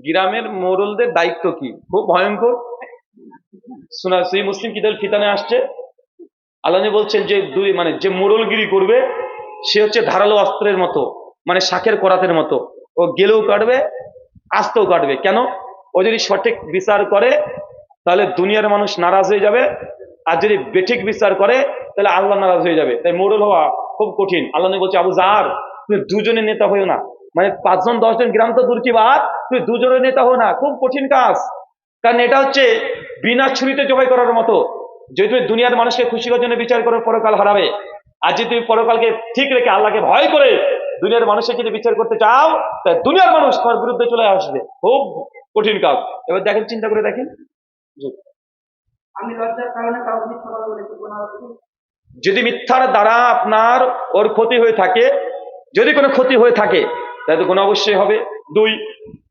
গ্রামের মোড়লদের দায়িত্ব কি? খুব ভয়ঙ্কর। শোনা, সেই মুসলিম কিতাব ফিতানে আসছে, আল্লাহ বলছেন যে যে মোড়লগিরি করবে সে হচ্ছে ধারালো অস্ত্রের মতো, মানে শাকের করাতের মতো। ও গেলেও কাটবে, আসতেও কাটবে। কেন? ও যদি সঠিক বিচার করে তাহলে দুনিয়ার মানুষ নারাজ হয়ে যাবে, আর যদি বেঠিক বিচার করে তাহলে আল্লাহ নারাজ হয়ে যাবে। তাই মোড়ল হওয়া খুব কঠিন। আল্লাহ বলছে, আবু জার, তুমি দুজনের নেতা হইও না। মানে 5 জন 10 জন গ্রাম তো দূর কি বাদ, তুমি দুজনের নেতা হো না। খুব কঠিন কাজ। কারণ এটা হচ্ছে বিনা ছুরিতে জবাই করার মতো। যদি তুমি দুনিয়ার মানুষকে খুশি করার জন্য বিচার করে পরকাল হারাবে, আর যদি তুমি পরকালকে ঠিক রেখে আল্লাহকে ভয় করে দুনিয়ার মানুষের যদি বিচার করতে চাও, তাই দুনিয়ার মানুষ তোমার বিরুদ্ধে চলে আসবে। খুব কঠিন কাজ। এবার দেখেন, চিন্তা করে দেখেন, আমি লজ্জার কারণে কাউকে মিথ্যা কথা বলেছি, যদি মিথ্যার দ্বারা আপনার ওর ক্ষতি হয়ে থাকে, যদি কোনো ক্ষতি হয়ে থাকে তাহলে তো গুনাহ অবশ্যই হবে। 2,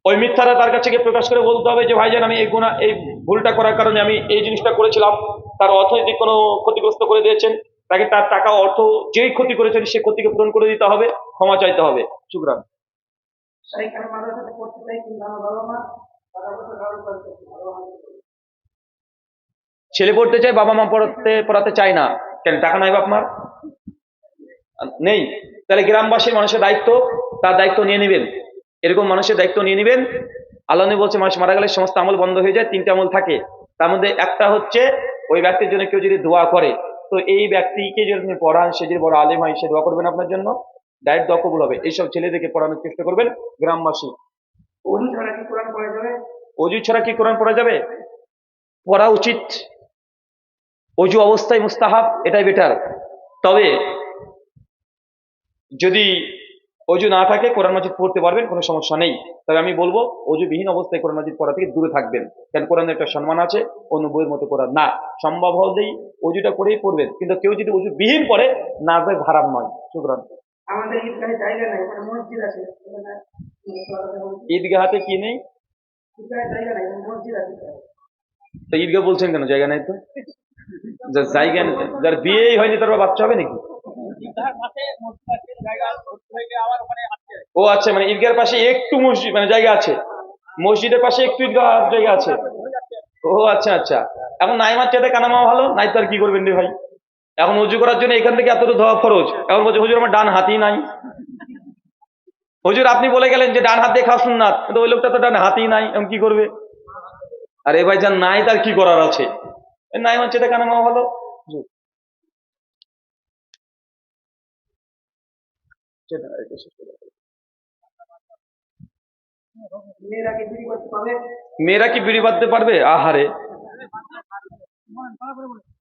ওই মিথ্যাটা তার কাছে গিয়ে প্রকাশ করে বলতে হবে যে ভাইজান, আমি এই গুনাহ, এই ভুলটা করার কারণে আমি এই জিনিসটা করেছিলাম। তার অর্থনৈতিক কোনো ক্ষতিগ্রস্ত করে দিয়েছেন, তাকে তার টাকা অর্থ যেই ক্ষতি করেছেন সে ক্ষতিকে পূরণ করে দিতে হবে, ক্ষমা চাইতে হবে। শুকরান। ছেলে পড়তে চায়, বাবা মা পড়াতে চায় না। কেন? টাকা নাই বাপ মার? নেই। তাহলে গ্রামবাসীর মানুষের দায়িত্ব, তার দায়িত্ব নিয়ে নেবেন। এরকম মানুষের দায়িত্ব নিয়ে নেবেন। আল্লাহ বলছে, মানুষ মারা গেলে সমস্ত আমল বন্ধ হয়ে যায়। 3টে আমল থাকে, তার মধ্যে একটা হচ্ছে ওই ব্যক্তির জন্য কেউ যদি দোয়া করে, তো এই ব্যক্তিকে যদি আপনি পড়ান, সে যদি বড় আলেম হয়, সে দোয়া করবেন আপনার জন্য, ডাইরেক্ট দোয়া কবুল হবে। এইসব ছেলেদেরকে পড়ানোর চেষ্টা করবেন গ্রামবাসী। অজু ছাড়া কি কোরআন পড়া যাবে? অজু ছাড়া কি কোরআন পড়া যাবে? পড়া উচিত। অজু অবস্থায় মুস্তাহাব, এটাই বেটার। তবে যদি অজু না থাকে কোরআন মাজিদ পড়তে পারবেন, কোনো সমস্যা নেই। তবে আমি বলবো অজুবিহীন অবস্থায় কোরআন মাজিদ পড়া থেকে দূরে থাকবেন। কারণ কোরআনের একটা সম্মান আছে, অন্য বইয়ের মতো কোরআন না। সম্ভব হলেই অজুটা করেই পড়বেন, কিন্তু কেউ যদি অজুবিহীন পড়ে না যায়, হারাম নয়। শুকরান। আমাদের ঈদগাহে জায়গা নাই, ওখানে মসজিদ আছে। ঈদগাহাতে কি নেই? ঈদগাহে জায়গা নাই, মসজিদ আছে। তো ঈদগাহ বলছেন কেন? জায়গা নাই তো? জায়গা, যার বিয়েই হয়নি তার বাচ্চা হবে নাকি? ও আচ্ছা, মানে ঈদগাহের পাশে একটু মসজিদ, মানে জায়গা আছে, মসজিদের পাশে একটু ঈদগাহ জায়গা আছে। ও আচ্ছা আচ্ছা। এখন নাইমার চেতে কানামা ভালো, নাই তো আর কি করবেন রে ভাই। এখন উজু করার জন্য এখান থেকে এতটা ধোয়া খরচ, এখন বলছে হুজুর আমার ডান হাতই নাই। হুজুর আপনি বলে গেলেন যে ডান হাত দিয়ে খাওয়া সুন্নাত, কিন্তু ওই লোকটা তো ডান হাতই নাই, এখন কি করবে? আরে ভাই, যার নাই তার কি করার আছে? নাইমার চেতে কানামা ভালো। মেয়েরা কি বিড়ি বাঁধতে পারবে? আহারে,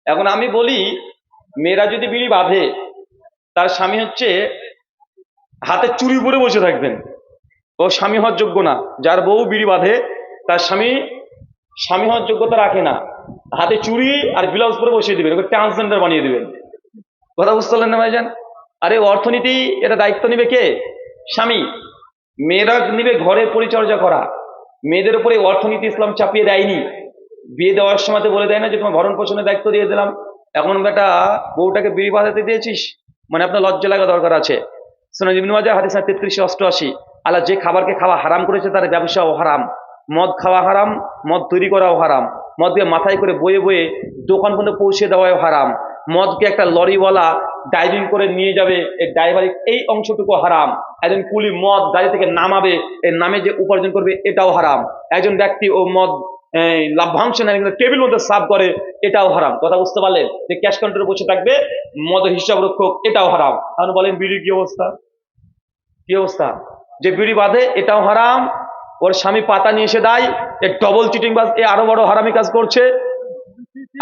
এখন আমি বলি, মেয়েরা যদি বিড়ি বাঁধে, তার স্বামী হচ্ছে হাতে চুরি পরে বসে থাকবেন, ও স্বামী হওয়ার যোগ্য না। যার বউ বিড়ি বাঁধে তার স্বামী হওয়ার যোগ্যতা রাখে না। হাতে চুরি আর ব্লাউজ পরে বসিয়ে দিবেন, ওকে ট্রান্সজেন্ডার বানিয়ে দিবেন। কথা বুঝতে পারলেন না ভাইজান? আরে অর্থনীতি, এটা দায়িত্ব নিবে কে? স্বামী। মেয়েরা নিবে ঘরের পরিচর্যা করা। মেয়েদের উপরে অর্থনীতি ইসলাম চাপিয়ে দেয়নি। বিয়ে দেওয়ার সময় বলে দেয় না যে তোমার ভরণ পোষণের দায়িত্ব দিয়ে দিলাম। এখন বেটা বউটাকে বিড়ি বাঁধাতে দিয়েছিস, মানে আপনার লজ্জা লাগা দরকার আছে। সুনান ইবনে মাজাহ হাদিস 3388। আল্লাহ যে খাবারকে খাওয়া হারাম করেছে তার ব্যবসাও হারাম। মদ খাওয়া হারাম, মদ তৈরি করাও হারাম, মদ দিয়ে মাথায় করে বয়ে বয়ে দোকান পর্যন্ত পৌঁছে দেওয়াও হারাম। মদকে একটা লরিওয়ালা ড্রাইভিং করে নিয়ে যাবে, এই ড্রাইভারের এই অংশটুকু হারাম। একজন কুলি মদ গাড়ি থেকে নামাবে, এর নামে যে উপার্জন করবে এটাও হারাম। একজন ব্যক্তি ও মদ লাভ্যাংশ নেয় টেবিল মধ্যে সার্ভ করে, এটাও হারাম। কথা বুঝতে পারলেন? যে ক্যাশ কাউন্টারে বসে থাকবে মদের হিসাব রক্ষক, এটাও হারাম। তাহলে বলেন বিড়ির কি অবস্থা? কি অবস্থা? যে বিড়ি বাঁধে এটাও হারাম, ওর স্বামী পাতা নিয়ে এসে দেয়, এ ডবল চিটিং বাজ, এ আরো বড় হারামি কাজ করছে।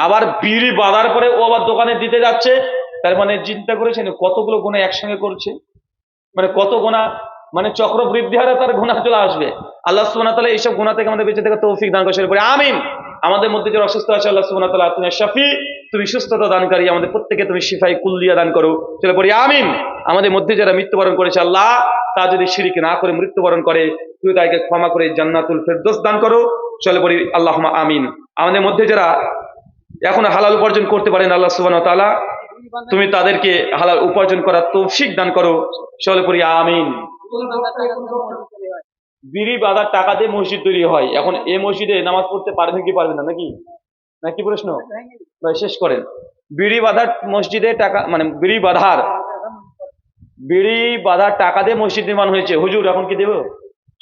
আবার বিড়ি বাঁধার পরে ও আবার দোকানে দিতে যাচ্ছে। তার মানে চিন্তা করেছেন কতগুলো গুণা একসঙ্গে করছে, মানে কত গুণা, মানে চক্র বৃদ্ধি হারে তার গুনাহ চলে আসবে। আল্লাহ সুবহানাহু ওয়া তাআলা এইসব গুনাহ থেকে আমাদের বেঁচে থাকার তৌফিক দান করেন। পরে আমিন। আমাদের মধ্যে যারা অসুস্থ আছে, আল্লাহ সুবহানাহু ওয়া তাআলা তুমি শাফি, তুমি সুস্থতা দানকারী, আমাদের প্রত্যেককে তুমি শিফায়ে কুল্লিয়া দান করো। চলে পড়ি আমিন। আমাদের মধ্যে যারা মৃত্যুবরণ করেছে, আল্লাহ তা যদি শিরক না করে মৃত্যুবরণ করে, তুমি তাকে ক্ষমা করে জান্নাতুল ফেরদৌস দান করো। চলে পড়ি আল্লাহুম্মা আমিন। আমাদের মধ্যে যারা এখনো হালাল উপার্জন করতে পারেন, আল্লাহ সুবহানাহু ওয়া তাআলা তুমি তাদেরকে হালাল উপার্জন করার তৌফিক দান করো। চলে পড়ি আমিন। বিড়ি বাঁধার টাকা দিয়ে মসজিদ তৈরি হয়। এখন এই মসজিদে নামাজ পড়তে পারবেন কি পারবেন না, নাকি নাকি প্রশ্ন? ভাই শেষ করেন। বিড়ি বাঁধার মসজিদে টাকা, মানে বিড়ি বাঁধার টাকা দিয়ে মসজিদ নির্মাণ হয়েছে, হুজুর এখন কি দেব?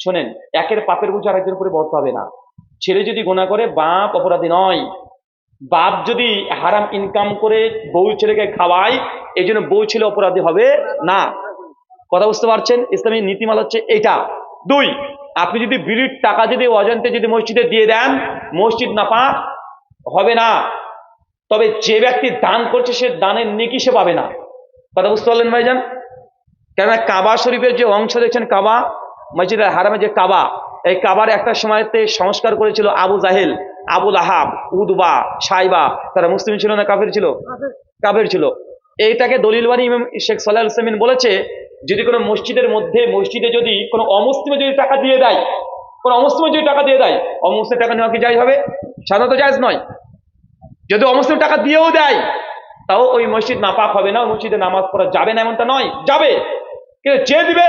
শোনেন, একের পাপের বোঝা আরেকজনের উপরে বর্ত হবে না। ছেলে যদি গুনাহ করে বাপ অপরাধী নয়, বাপ যদি হারাম ইনকাম করে বউ ছেলেকে খাওয়ায় এই জন্য বউ ছেলে অপরাধী হবে না। কথা বুঝতে পারছেন? ইসলামী নীতিমালা হচ্ছে এটা। দুই, আপনি যদি বিড়ির টাকা যদি অজান্তে যদি মসজিদে দিয়ে দেন, মসজিদ নাপাক হবে না। তবে যে ব্যক্তি দান করছে সে দানের নেকি সে পাবে না। কথা বুঝতে পারলেন ভাইজান? কেননা কাবা শরীফের যে অংশ দেখছেন, কাবা মসজিদের হারামে যে কাবা, এই কাবার একটা সময়তে সংস্কার করেছিল আবু জাহেল, আবুল আহাব, উদবা, সাইবা। তারা মুসলিম ছিল না কাফের ছিল? কাফের ছিল। এইটাকে দলিল বানিয়ে ইমাম শেখ সালেহ আল উসাইমিন বলেছে, যদি কোনো মসজিদের মধ্যে মসজিদে যদি কোনো অমুসলিমে যদি টাকা দিয়ে দেয়, কোনো অমুসলিমে যদি টাকা দিয়ে দেয়, অমুসলিম টাকা নেওয়া কি জায়েজ হবে? সাধারণত জায়েজ নয়। যদি অমুসলিম টাকা দিয়েও দেয় তাও ওই মসজিদ নাপাক হবে না, ওই মসজিদে নামাজ পড়া যাবে না এমনটা নয়, যাবে, কিন্তু যে দিবে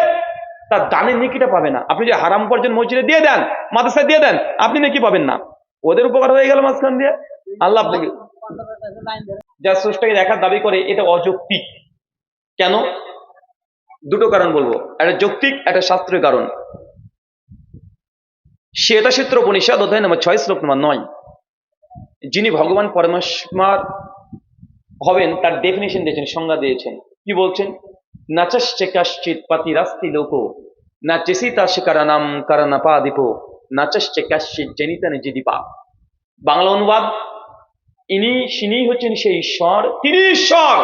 তার দানের নেকিটা পাবে না। আপনি যে হারাম পর্যন্ত মসজিদে দিয়ে দেন, মাদ্রাসায় দিয়ে দেন, আপনি নেকি পাবেন না। ওদের উপকার হয়ে গেল মাঝখান দিয়ে, আল্লাহ আপনাকে যা স্রষ্টাকে দেখার দাবি করে এটা অযৌক্তিক। কেন? দুটো কারণ বলবো, একটা যৌক্তিক, একটা শাস্ত্রীয় কারণ। শ্বেতাসূত্র উপনিষদ অধ্যায় নম্বর 6 শ্লোক নম্বর 9, যিনি ভগবান পরমেশ্বর হবেন তার ডেফিনেশন দিয়েছেন, সংজ্ঞা দিয়েছেন। কি বলছেন? নাচশ্চে কাশ্চিৎ পাতিরাস্তি লোক নাচেসিতা শিকারানাম কারণাপাদিপ নাচশ্চে কাশ্চিৎ জনিতানে জিদিপা। বাংলা অনুবাদ, তিনি হচ্ছেন সেই ঈশ্বর, তিনি ঈশ্বর।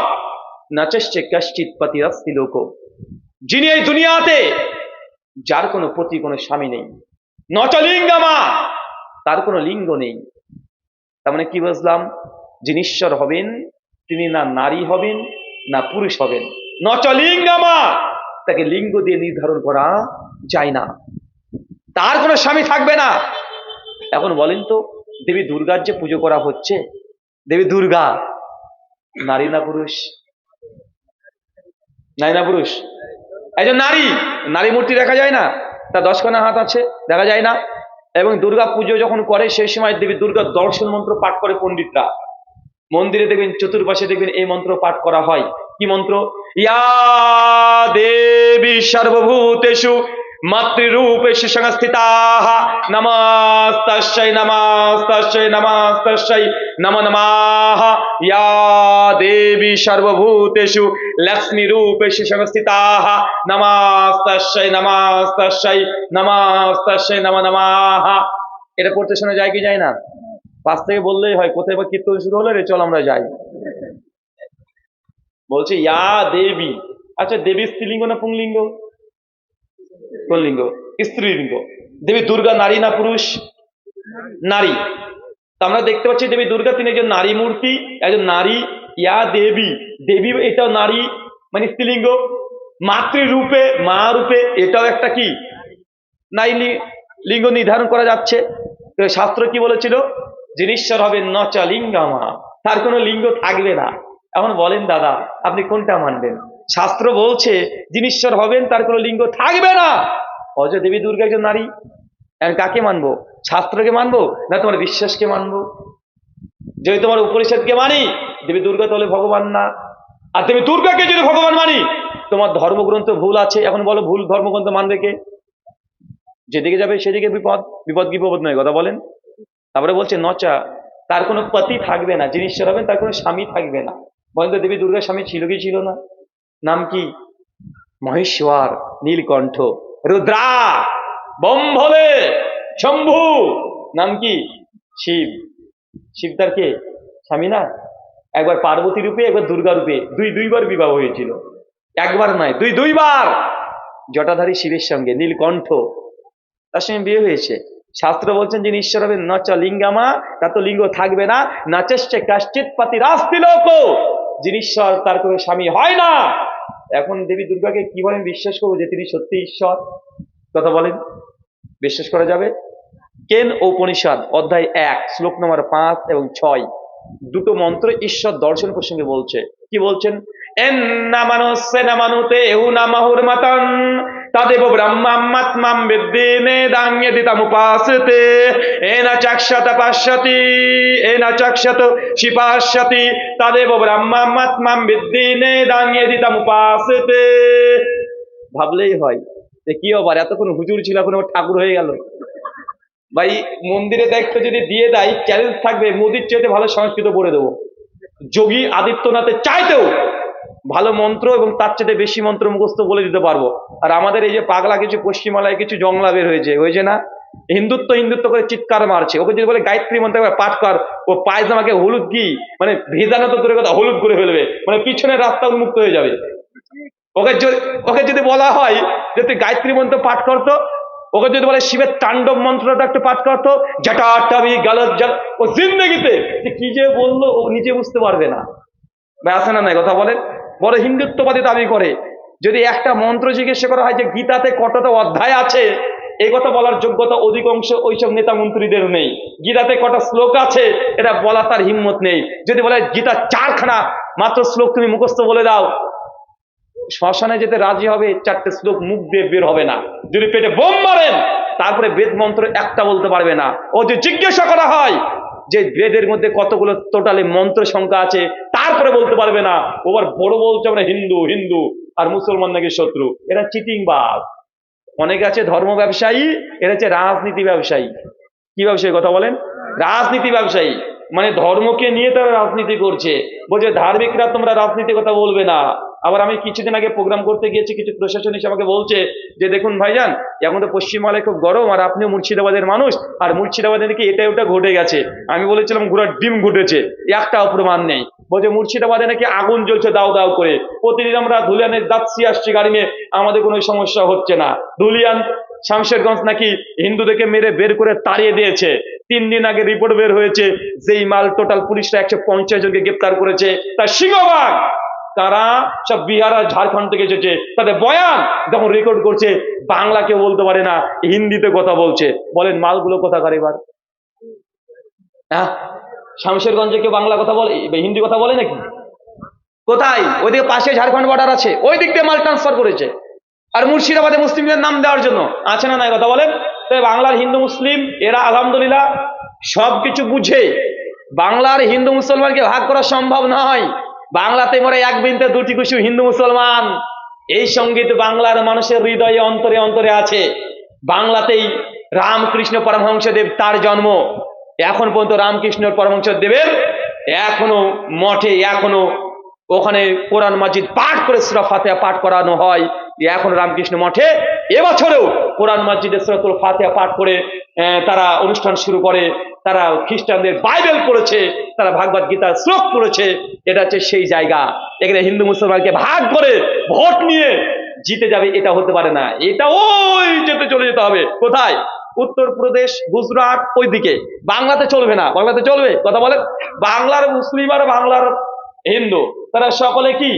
নাচশ্চে কাশ্চিৎ পাতিরাস্তি লোক, যিনি এই দুনিয়াতে যার কোনো পতি কোনো স্বামী নেই, নচলিঙ্গামা, তার কোনো লিঙ্গ নেই। তার মানে কি বুঝলাম? যিনি ঈশ্বর হবেন তিনি না নারী হবেন না পুরুষ হবেন, নচলিঙ্গামা, তাকে লিঙ্গ দিয়ে নির্ধারণ করা যায় না, তার কোনো স্বামী থাকবে না। এখন বলেন তো, দেবী দুর্গার যে পুজো করা হচ্ছে, দেবী দুর্গা নারী না পুরুষ? নারী না পুরুষ? একজন নারী, নারী মূর্তি দেখা যায় না, তার 10খানা হাত আছে, দেখা যায় না। এবং দুর্গা পুজো যখন করে সেই সময় দেবী দুর্গার দর্শন মন্ত্র পাঠ করে পণ্ডিতরা। মন্দিরে দেখবেন চতুর্পাশে দেখবেন এই মন্ত্র পাঠ করা হয়। কি মন্ত্র? ইয়া দেবী সর্বভূতেষু মাতৃরূপেষু সংস্থিতাঃ নমস্তাস্যৈ নমস্তাস্যৈ নমস্তাস্যৈ নমো নমঃ। ইয়া দেবী সর্বভূতেষু লক্ষ্মী রূপেষু সংস্থিতাঃ নমস্তাস্যৈ নমস্তাস্যৈ নমস্তাস্যৈ নমো নমঃ। এটা পড়তে শোনা যায় কি যায় না? পাশ থেকে বললেই হয়, কোথায় বা কীর্তন শুরু হলো রে, চল আমরা যাই। বলছে ইয়া দেবী। আচ্ছা, দেবী স্ত্রীলিঙ্গ না পুংলিঙ্গ? পুংলিঙ্গ, স্ত্রীলিঙ্গ। দেবী দুর্গা নারী না পুরুষ? নারী। তা আমরা দেখতে পাচ্ছি দেবী দুর্গা তিনি একজন নারী মূর্তি, একজন নারী। ইয়া দেবী, দেবী এটাও নারী, মানে স্ত্রীলিঙ্গ। মাতৃরূপে, মা রূপে, এটাও একটা কি নারী লিঙ্গ নির্ধারণ করা যাচ্ছে। শাস্ত্র কি বলেছিল? যিনি ঈশ্বর হবেন নচলিঙ্গামা, তার কোনো লিঙ্গ থাকবে না। এখন বলেন দাদা, আপনি কোনটা মানবেন? শাস্ত্র বলছে যিনি ঈশ্বর হবেন তার কোনো লিঙ্গ থাকবে না, অজ দেবী দুর্গা একজন নারী। এখন কাকে মানবো? শাস্ত্রকে মানবো না তোমার বিশ্বাসকে মানবো? যদি তোমার উপনিষদকে মানি, দেবী দুর্গা তাহলে ভগবান না। আর দেবী দুর্গাকে যদি ভগবান মানি, তোমার ধর্মগ্রন্থ ভুল আছে। এখন বলো, ভুল ধর্মগ্রন্থ মানবে কে? যেদিকে যাবে সেদিকে বিপদ, বিপদ কি বিপদ নয়, কথা বলেন। তারপরে বলছে নচা, তার কোনো পতি থাকবে না, যিনি ঈশ্বর হবেন তার কোনো স্বামী থাকবে না। বলেন তো, দেবী দুর্গার স্বামী ছিল কি ছিল না? নাম কি? মহেশ্বর, নীলকণ্ঠ, রুদ্রা, বম্ভলে, শম্ভু। নাম কি? শিব। শিব তার কে? স্বামী না? একবার পার্বতী রূপে, একবার দুর্গা রূপে, দুইবার বিবাহ হয়েছিল। একবার নয়, দুইবার। জটাধারী শিবের সঙ্গে নীলকণ্ঠ, তার সঙ্গে বিয়ে হয়েছে। শাস্ত্র বলছেন যিনি ঈশ্বর হবেন নচ লিঙ্গামা, তার তো লিঙ্গ থাকবে না। নাচেশ্চে কাশ্চিৎ পাতিরাস্তি লোক, যিনি ঈশ্বর তার কোনো স্বামী হয় না। এখন দেবী দুর্গাকে কিভাবে বিশ্বাস করবো যে তিনি সত্যি ঈশ্বর? কথা বলেন, বিশ্বাস করা যাবে? কেন উপনিষদ অধ্যায় 1 শ্লোক নম্বর 5 এবং 6 দুটো মন্ত্র ঈশ্বর দর্শন প্রসঙ্গে বলছে। কি বলছেন? এন না মানুষে না মানুতে এউ না মাহুর মাতন तदेव ब्रह्ममात्मं विद्धि नेदं यदि तमुपासते येन चक्षत पश्यति येन चक्षत शिपास्यति तदेव ब्रह्ममात्मं विद्धि नेदं यदि तमुपासते। ভাবলেই হয় যে কি আবার এতক্ষণ হুজুর ছিল এখন আবার ঠাকুর হয়ে গেল। ভাই মন্দিরে দেখতে যদি দিয়ে দেয় চ্যালেঞ্জ থাকবে মোদির চাইতে ভালো সংস্কৃত পড়ে দেবো, যোগী আদিত্যনাথের চাইতেও ভালো মন্ত্র এবং তার চাইতে বেশি মন্ত্র মুখস্থ বলে দিতে পারবো। আর আমাদের এই যে পাগলা কিছু পশ্চিমবাংলায় কিছু জংলা বের হয়েছে না, হিন্দুত্ব হিন্দুত্ব করে চিৎকার মারছে, ওকে যদি বলে গায়ত্রী মন্ত্র পাঠ কর, ও পায়জামাকে হলুদ কি মানে ভেজানো তো দূরের কথা হলুদ করে ফেলবে, মানে পিছনের রাস্তা উন্মুক্ত হয়ে যাবে। ওকে যদি বলা হয় যে তুই গায়ত্রী মন্ত্র পাঠ করতো, ওকে যদি বলে শিবের তাণ্ডব মন্ত্রটা একটু পাঠ করতো, জাটাটাবি গালত জাল, ও জিন্দগিতে কি যে বললো ও নিজে বুঝতে পারবে না। ভাই আছে না নাই কথা বলেন, বড় হিন্দুত্ববাদী দাবি করে। যদি একটা মন্ত্র জিজ্ঞাসা করা হয় যে গীতাতে কতটা অধ্যায় আছে, এই কথা বলার যোগ্যতা অধিকাংশ ওইসব নেতা মন্ত্রীদের নেই। গীতাতে কটা শ্লোক আছে এটা বলা তার হিম্মত নেই। যদি বলে গীতা 4খানা মাত্র শ্লোক তুমি মুখস্থ বলে দাও, শ্মশানে যেতে রাজি হবে, 4টে শ্লোক মুখ দিয়ে বের হবে না। যদি পেটে বোম মারেন তারপরে বেদ মন্ত্র একটা বলতে পারবে না। ও যে জিজ্ঞাসা করা হয় যে বেদের মধ্যে কতগুলো টোটালি মন্ত্র সংখ্যা আছে, তারপরে বলতে পারবে না। ওবার বড় বলছে আমরা হিন্দু হিন্দু আর মুসলমান নাকি শত্রু। এরা চিটিংবাজ। অনেকে আছে ধর্ম ব্যবসায়ী, এরা হচ্ছে রাজনীতি ব্যবসায়ী। কি ব্যবসায়ী কথা বলেন? রাজনীতি ব্যবসায়ী, মানে ধর্মকে নিয়ে তারা রাজনীতি করছে। বলছে ধার্মিকরা তোমরা রাজনীতি কথা বলবে না। আবার আমি কিছুদিন আগে প্রোগ্রাম করতে গিয়েছি, কিছু প্রশাসন এসে আমাকে বলছে যে দেখুন ভাইজান, এখন তো পশ্চিমবাংলায় খুব গরম, আর আপনিও মুর্শিদাবাদের মানুষ, আর মুর্শিদাবাদে নাকি এটা ওটা ঘটে গেছে। আমি বলেছিলাম ঘোড়ার ডিম ঘটেছে, একটাও প্রমাণ নেই। বলছে মুর্শিদাবাদে নাকি আগুন জ্বলছে দাউ দাউ করে, প্রতিদিন আমরা ধুলিয়ানের যাচ্ছি আসছি গাড়ি নিয়ে, আমাদের কোনো সমস্যা হচ্ছে না। ধুলিয়ান শামশেরগঞ্জ নাকি হিন্দুদেরকে মেরে বের করে তাড়িয়ে দিয়েছে। 3 দিন আগে রিপোর্ট বের হয়েছে যেই মাল টোটাল পুলিশরা 150 জনকে গ্রেপ্তার করেছে তার সিংহভাগ তারা সব বিহার আর ঝাড়খণ্ড থেকে এসেছে। তাদের বয়ান যখন রেকর্ড করছে বাংলাকে বলতে পারে না, হিন্দিতে কথা বলছে। বলেন মালগুলো কোথাকার এবার? হ্যাঁ, শামশেরগঞ্জে কেউ বাংলা কথা বলে, হিন্দি কথা বলে নাকি? কোথায়? ওইদিকে পাশে ঝাড়খণ্ড বর্ডার আছে, ওই দিক দিয়ে মাল ট্রান্সফার করেছে। আর মুর্শিদাবাদে মুসলিমদের নাম দেওয়ার জন্য আছে না নাই কথা বলেন? তাই বাংলার হিন্দু মুসলিম এরা আলহামদুলিল্লাহ সবকিছু বুঝে। বাংলার হিন্দু মুসলমানকে ভাগ করা সম্ভব নয়। বাংলাতে মোরা এক বিন্দু দুটি কুসু হিন্দু মুসলমান। এই সঙ্গীত বাংলার মানুষের হৃদয়ে অন্তরে অন্তরে আছে। বাংলাতেই রামকৃষ্ণ পরমহংসদেব তার জন্ম। এখন পর্যন্ত রামকৃষ্ণ পরমহংসদেবের এখনো মঠে এখনো ওখানে কোরআন মাজিদ পাঠ করে সূরা ফাতিহা পাঠ করানো হয়। এখন রামকৃষ্ণ মঠে এবছরেও কোরআন মাজিদের সূরাতুল ফাতিহা পাঠ করে তারা অনুষ্ঠান শুরু করে। তারা খ্রিস্টানদের বাইবেল পড়েছে, তারা ভাগবত গীতার শ্লোক পড়েছে। এটা হচ্ছে সেই জায়গা। এখানে হিন্দু মুসলমানকে ভাগ করে ভোট নিয়ে জিতে যাবে, এটা হতে পারে না। এটা ওই চলে যেতে হবে। কোথায়? উত্তরপ্রদেশ, গুজরাট, ওইদিকে। বাংলাতে চলবে না। বাংলাতে চলবে কথা বলেন? বাংলার মুসলিম আর বাংলার হিন্দু তারা সকলে কি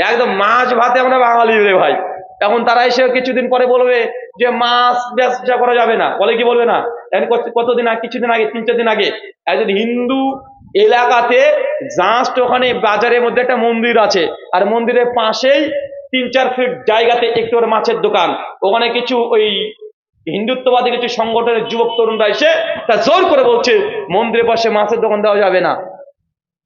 একদম মাছ ভাতে আমরা বাঙালি রে ভাই। এখন তারা এসে কিছুদিন পরে বলবে যে মাছ ব্যবসা করা যাবে না। বলে কি বলবে না? কতদিন আগে, কিছুদিন আগে, 3-4 দিন আগে একজন হিন্দু এলাকাতে জাস্ট ওখানে বাজারের মধ্যে একটা মন্দির আছে, আর মন্দিরের পাশেই 3-4 ফিট জায়গাতে একটু মাছের দোকান। ওখানে কিছু ওই হিন্দুত্ববাদী কিছু সংগঠনের যুবক তরুণরা এসে তা জোর করে বলছে মন্দিরের পাশে মাছের দোকান দেওয়া যাবে না।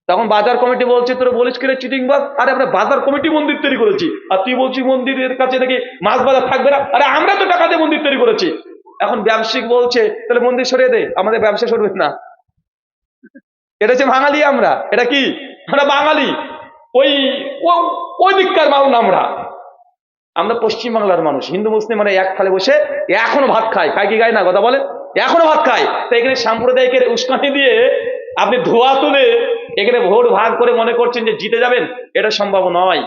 তখন বাজার কমিটি বলছে তোরা বলিস কি রে চিটিংবাজ? আরে আমরা বাজার কমিটি মন্দির তৈরি করেছি, আর তুই বলছিস মন্দিরের কাছে নাকি মাছ বাজার থাকবে না। আরে আমরা তো টাকা দিয়ে মন্দির তৈরি করেছি। এখন ব্যবসায়িক বলছে তাহলে মন্দির সরিয়ে দে, আমাদের ব্যবসা সরবে না। এটা হচ্ছে বাঙালি আমরা। এটা কি? আমরা বাঙালি, ওই দিককার মানুষ। আমরা পশ্চিমবাংলার মানুষ। হিন্দু মুসলিম মানে এক থালে বসে এখনো ভাত খায়। খায় কি খায় না কথা বলে? এখনো ভাত খায়। তাই এখানে সাম্প্রদায়িকের উস্কানি দিয়ে আপনি ধোয়া তুলে এখানে ভোট ভাগ করে মনে করছেন যে জিতে যাবেন, এটা সম্ভব নয়।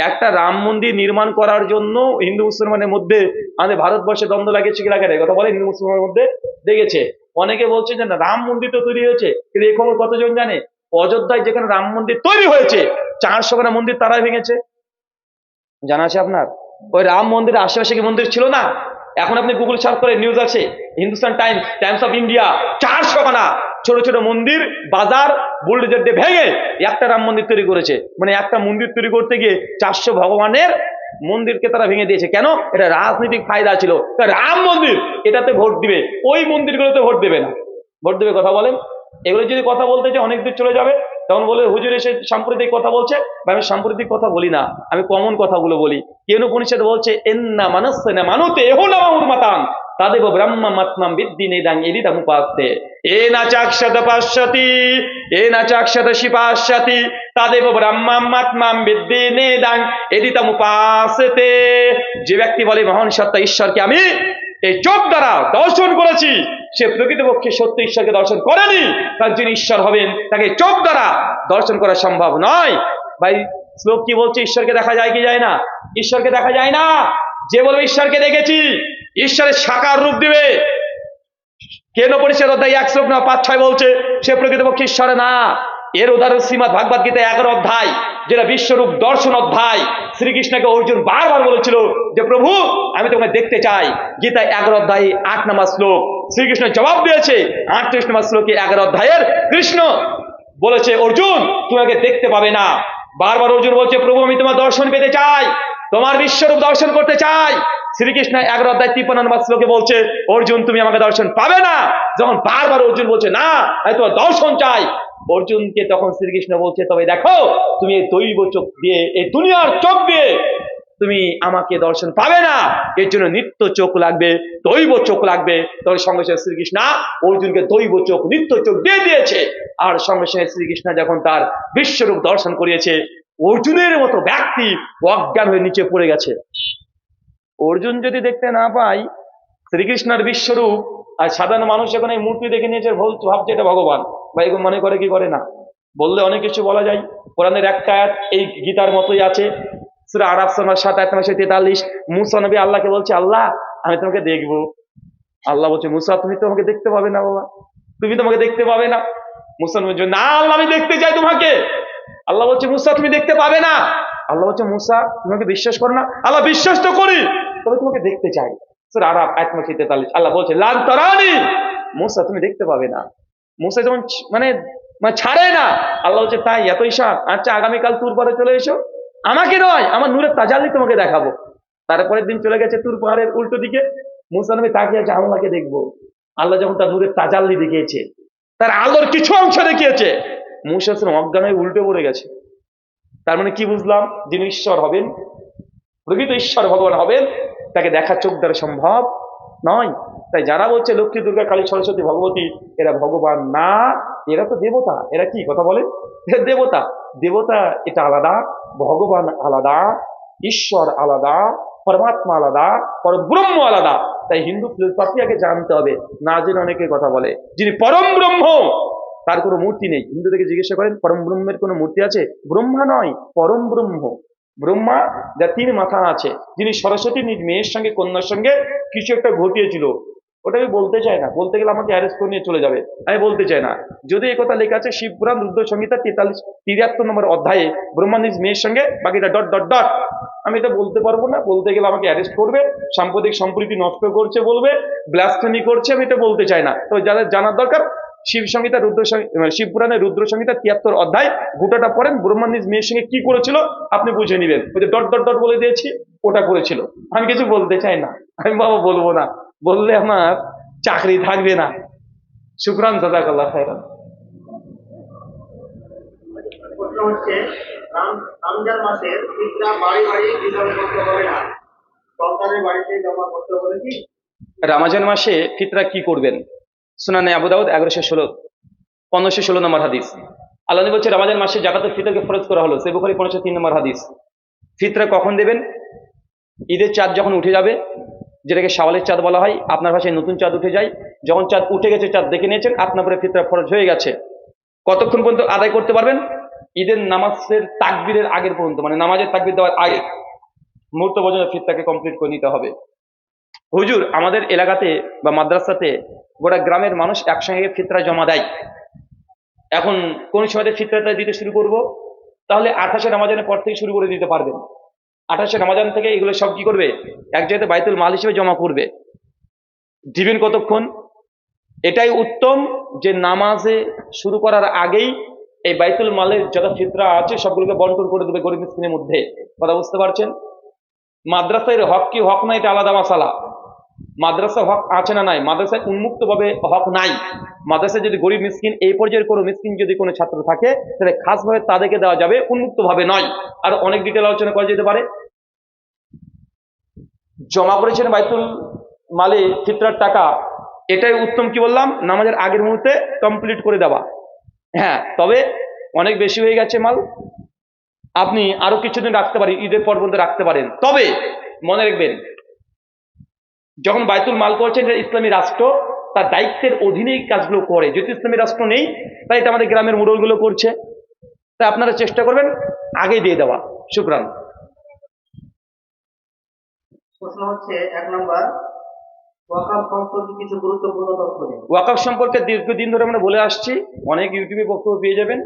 একটা রাম মন্দির নির্মাণ করার জন্য হিন্দু মুসলমানের মধ্যে আমাদের ভারতবর্ষে দ্বন্দ্ব লাগিয়েছে কি লাগে কথা বলে? হিন্দু মুসলমানের মধ্যে দেখেছে। অনেকে বলছে যে না রাম মন্দির তো তৈরি হয়েছে, কিন্তু এই খবর কতজন জানে? অযোধ্যায় যেখানে রাম মন্দির তৈরি হয়েছে 400খানা মন্দির তারাই ভেঙেছে। জানা আছে আপনার? ওই রাম মন্দিরের আশেপাশে কি মন্দির ছিল না? এখন আপনি গুগল সার্চ করে নিউজ আছে, Hindustan Times, Times of India, 400খানা ছোট ছোট মন্দির বাজার বুলডোজার দিয়ে ভেঙে একটা রাম মন্দির তৈরি করেছে। মানে একটা মন্দির তৈরি করতে গিয়ে 400 ভগবানের মন্দিরকে তারা ভেঙে দিয়েছে। কেন? এটা রাজনৈতিক ফায়দা ছিল। তা রাম মন্দির, এটাতে ভোট দিবে, ওই মন্দিরগুলোতে ভোট দেবে না। ভোট দেবে, কথা বলেন। এগুলো যদি কথা বলতে চাই অনেক দূর চলে যাবে, তখন বলে হুজুর এসে সাম্প্রতিক কথা বলছে। বা আমি সাম্প্রতিক কথা বলি না, আমি কমন কথাগুলো বলি। কেন উপনিষদ বলছে এন্না মানসনা মানুতে এহো নামা উর্মাতাং তাদেব ব্রহ্ম মাত্মাম বিদ্যি নেদাং এদিদাম উপাস্তে এ না চাক্ষত পাশ্যতি এ না চাক্ষত শিপাস্যতি তাদেব ব্রহ্মাম মাত্মাম বিদ্যি নেদাং এদিদাম উপাসতে। যে ব্যক্তি বলে মহান সত্তা ঈশ্বরকে আমি এই চোখ দ্বারা দর্শন করেছি, সে প্রকৃতপক্ষে সত্য ঈশ্বরকে দর্শন করেনি। তার যিনি ঈশ্বর হবেন তাকে চোখ দ্বারা দর্শন করা সম্ভব নয়। ভাই শ্লোক কি বলছে? ঈশ্বরকে দেখা যায় কি যায় না? ঈশ্বরকে দেখা যায় না। যে বলবে ঈশ্বরকে দেখেছি, ঈশ্বরের সাকার রূপ দিবে, কেন পরিষদ অধ্যায় 1 শ্লোক না 5-6 বলছে সে প্রকৃতপক্ষে ঈশ্বর না। এর উদাহরণ শ্রীমদ ভাগবত গীতা 11 অধ্যায়, যেটা বিশ্বরূপ দর্শন অধ্যায়। শ্রীকৃষ্ণকে অর্জুন বারবার বলেছিল যে প্রভু আমি তোমাকে দেখতে চাই। গীতা 11 অধ্যায় 8 নম্বর শ্লোক শ্রীকৃষ্ণ জবাব দিয়েছে। 38 নম্বর শ্লোকে 11 অধ্যায়ের কৃষ্ণ বলেছে অর্জুন তোমাকে দেখতে পাবে না। বারবার অর্জুন বলছে প্রভু আমি তোমার দর্শন পেতে চাই, তোমার বিশ্বরূপ দর্শন করতে চাই। শ্রীকৃষ্ণ 11 অধ্যায় 53 নম্বর শ্লোকে বলছে অর্জুন তুমি আমাকে দর্শন পাবে না। যখন বারবার অর্জুন বলছে না আমি তোমার দর্শন চাই, অর্জুনকে তখন শ্রীকৃষ্ণ বলছে তবে দেখো তুমি এই দৈব চোখ দিয়ে, এই দুনিয়ার চোখ দিয়ে তুমি আমাকে দর্শন পাবে না। এর জন্য নিত্য চোখ লাগবে, দৈব চোখ লাগবে। তবে সঙ্গে সঙ্গে শ্রীকৃষ্ণ অর্জুনকে দৈব চোখ, নিত্য চোখ দিয়ে দিয়েছে। আর সঙ্গে সঙ্গে শ্রীকৃষ্ণ যখন তার বিশ্বরূপ দর্শন করিয়েছে, অর্জুনের মতো ব্যক্তি অজ্ঞান হয়ে নিচে পড়ে গেছে। অর্জুন যদি দেখতে না পাই শ্রীকৃষ্ণের বিশ্বরূপ, আর সাধারণ মানুষ যখন এই মূর্তি দেখে নিয়েছে ভাবছে এটা ভগবান, বা এরকম মনে করে কি করে না? বললে অনেক কিছু বলা যায়। কোরআনের একটা আয়াত এই গীতার মতোই আছে, সূরা আরাফ 7:43। মুসা নবী আল্লাহকে বলছে আল্লাহ আমি তোমাকে দেখবো। আল্লাহ বলছে মুসা তুমি তো আমাকে দেখতে পাবে না বাবা, তুমি তোমাকে দেখতে পাবে না। মুসা নবী বলছে না আল্লাহ আমি দেখতে চাই তোমাকে। আল্লাহ বলছে মুসা তুমি দেখতে পাবে না। আল্লাহ বলছে মুসা তোমাকে বিশ্বাস করো না। আল্লাহ বিশ্বাস তো করি, তবে তোমাকে দেখতে চাই। সূরা আরাফ 8:43 আল্লাহ বলছে লান তারানি, মুসা তুমি দেখতে পাবে না। মুসা যেমন মানে ছাড়ে না। আল্লাহ বলছে তাই এত ঈশান, আচ্ছা আগামীকাল তুর পাহাড়ে চলে এসো, আমাকে নয় আমার নূরের তাজাল্লি তোমাকে দেখাবো। তারপরের দিন চলে গেছে তুর পাহাড়ের উল্টো দিকে, মুসা নবী তাকিয়ে আছে আল্লাহকে দেখবো। আল্লাহ যখন তার নূরের তাজাল্লি দেখিয়েছে, তার আলোর কিছু অংশ দেখিয়েছে, মুসা অজ্ঞান হয়ে উল্টে পড়ে গেছে। তার মানে কি বুঝলাম? যিনি ঈশ্বর হবেন, প্রকৃত ঈশ্বর ভগবান হবেন, তাকে দেখা চোখ দ্বারা সম্ভব নয়। তাই যারা বলছে লক্ষ্মী, দুর্গা, কালী, সরস্বতী, ভগবতী এরা ভগবান না, এরা তো দেবতা। এরা কি কথা বলে? এরা দেবতা। দেবতা এটা আলাদা, ভগবান আলাদা, ঈশ্বর আলাদা, পরমাত্মা আলাদা, পরব্রহ্ম আলাদা। তাই হিন্দু ফিলোসফি আগে জানতে হবে, না জেনে অনেকে কথা বলে। যিনি পরম ব্রহ্ম তার কোনো মূর্তি নেই। হিন্দুদেরকে জিজ্ঞাসা করেন পরম ব্রহ্মের কোনো মূর্তি আছে? ব্রহ্মা নয়, পরম ব্রহ্ম। ব্রহ্মা যার 3 মাথা আছে, যিনি সরস্বতী নিজ মেয়ের সঙ্গে কন্যার সঙ্গে কিছু একটা ঘটিয়েছিল, ওটা আমি বলতে চাই না, বলতে গেলে আমাকে অ্যারেস্ট করে নিয়ে চলে যাবে, আমি বলতে চাই না। যদি এই কথা লেখা আছে শিবপুরাণ রুদ্র সংহিতা 73 নম্বর অধ্যায়ে, ব্রহ্মা নিজ মেয়ের সঙ্গে, বাকিটা ডট ডট ডট, আমি এটা বলতে পারবো না, বলতে গেলে আমাকে অ্যারেস্ট করবে, সাম্প্রদায়িক সম্প্রীতি নষ্ট করছে বলবে, ব্লাসফেমি করছে, আমি এটা বলতে চাই না। তো যাদের জানার দরকার শিব সংহিতা শিবপুরাণের রুদ্র সংহিতা 73 অধ্যায় গোটাটা পড়েন, ব্রহ্মা নিজ মেয়ের সঙ্গে কি করেছিল আপনি বুঝে নিবেন। ওই যে ডট ডট ডট বলে দিয়েছি, ওটা করেছিল। আমি কিছু বলতে চাই না, আমি বাবা বলবো না, বললে আমার চাকরি থাকবে না। শুকরান, জাযাকাল্লাহ খাইরান। প্রশ্ন হচ্ছে রমজান মাসের ফিতরা বাড়ি বাড়ি বিতরণ করতে হবে না, সরকারের বাড়িতে জমা করতে হবে কি? রমজান মাসে ফিতরা কি করবেন? সুনানে আবু দাউদ 1516 নম্বর হাদিস। আল্লাহ নবী বলছে রমজান মাসে যাকাতুল ফিতরকে ফরজ করা হলো, সহিহ বুখারী 503 নম্বর হাদিস। ফিতরা কখন দেবেন? ঈদের চাঁদ যখন উঠে যাবে, যেটাকে শাওয়ালের চাঁদ বলা হয়, আপনার ভাষায় নতুন চাঁদ উঠে যায়। যখন চাঁদ উঠে গেছে, চাঁদ দেখে নিয়েছেন, আপনার পরে ফিতরা ফরজ হয়ে গেছে। কতক্ষণ পর্যন্ত আদায় করতে পারবেন? ঈদের নামাজের তাকবীরের আগের পর্যন্ত, মানে নামাজের তাকবীর দেওয়ার আগে মুহূর্ত পর্যন্ত ফিতরাকে কমপ্লিট করে নিতে হবে। হুজুর আমাদের এলাকাতে বা মাদ্রাসাতে গোটা গ্রামের মানুষ একসঙ্গে ফিতরা জমা দেয়, এখন কোন সময় ফিতরাটা দিতে শুরু করব? তাহলে 28শে রমজানের পর থেকে শুরু করে দিতে পারবেন। 28শে রমজান থেকে এগুলো সব কি করবে? এক জায়গাতে বাইতুল মাল হিসেবে জমা করবে। দিবেন কতক্ষণ? এটাই উত্তম যে নামাজে শুরু করার আগেই এই বাইতুল মালের যত ফিতরা আছে সবগুলোকে বন্টন করে দেবে গরিব মিসকিনের মধ্যে। কথা বুঝতে পারছেন? মাদ্রাসায় হক কি হক নাই এটা আলাদা মাসালা। মাদ্রাসা হক আছে না নাই, মাদ্রাসায় উন্মুক্ত ভাবে হক নাই। মাদ্রাসায় যদি গরিব মিসকিন এই পর্যায়ের কোনো মিসকিন যদি কোনো ছাত্র থাকে তাহলে খাস ভাবে তাদেরকে দেওয়া যাবে, উন্মুক্ত ভাবে নয়। আর অনেক ডিটেল আলোচনা করা যেতে পারে। জমা করেছেন বাইতুল মালে ফিতরার টাকা, এটাই উত্তম। কি বললাম, নামাজের আগের মুহূর্তে কমপ্লিট করে দেওয়া। হ্যাঁ, তবে অনেক বেশি হয়ে গেছে মাল, আপনি আরো কিছুদিন রাখতে পারেন, ঈদের পর পর্যন্ত রাখতে পারেন। তবে মনে রাখবেন, যখন বাইতুল মাল করছেন এটা ইসলামী রাষ্ট্র, তার দায়িত্বের অধীনেই কাজগুলো করে। যদি ইসলামী রাষ্ট্র নেই তাই এটা আমাদের গ্রামের মুরলগুলো করছে, তাই আপনারা চেষ্টা করবেন আগে দিয়ে দেওয়া। শুকরান। প্রশ্ন হচ্ছে 1 নম্বর, ওয়াকাফ সম্পর্কে কিছু গুরুত্বপূর্ণ তথ্য দিন। ওয়াকফ সম্পর্কে দীর্ঘদিন ধরে আমরা বলে আসছি, অনেক ইউটিউবে বক্তব্য পেয়ে যাবেন।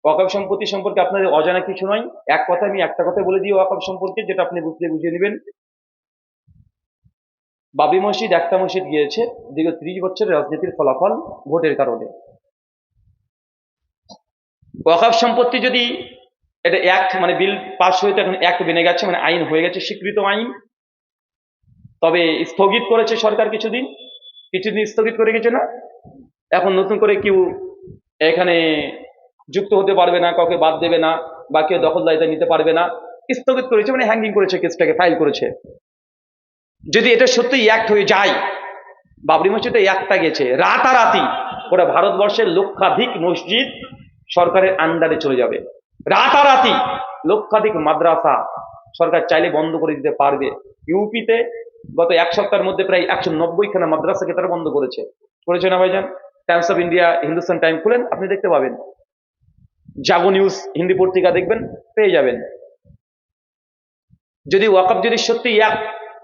ওয়াকফ সম্পত্তি সম্পর্কে আপনাদের অজানা কিছু নয়। এক কথা আমি একটা কথা বলে দিই ওয়াকফ সম্পর্কে, যেটা আপনি বুঝিয়ে নেবেন। বাবরি মসজিদ একটা মসজিদ গিয়েছে দীর্ঘ 30 বছরের রাজনীতির ফলাফল, ভোটের কারণে। ওয়াকফ সম্পত্তি যদি এটা অ্যাক্ট মানে বিল পাস হয়ে এখন অ্যাক্ট বেনে গেছে, মানে আইন হয়ে গেছে, স্বীকৃত আইন। তবে স্থগিত করেছে সরকার কিছুদিন স্থগিত করে গেছে না। এখন নতুন করে কেউ এখানে যুক্ত হতে পারবে না, কাউকে বাদ দেবে না, বা কেউ দখলদারিতা নিতে পারবে না, স্থগিত করেছে, মানে হ্যাঙ্গিং করেছে, কেসটাকে ফাইল করেছে। যদি এটা সত্যি অ্যাক্ট হয়ে যায়, বাবরি মসজিদে অ্যাক্টটা গেছে, রাতারাতি ওরা ভারতবর্ষের লক্ষাধিক মসজিদ সরকারের আন্ডারে চলে যাবে। রাতারাতি লক্ষাধিক মাদ্রাসা সরকার চাইলে বন্ধ করে দিতে পারবে। ইউপিতে গত 1 সপ্তাহের মধ্যে প্রায় 190খানা মাদ্রাসাকে তারা বন্ধ করেছে না ভাইজান? Times of India, Hindustan time খুলেন, আপনি দেখতে পাবেন। জাগো নিউজ হিন্দি পত্রিকা দেখবেন, পেয়ে যাবেন। যদি ওয়াকফ যদি সত্যি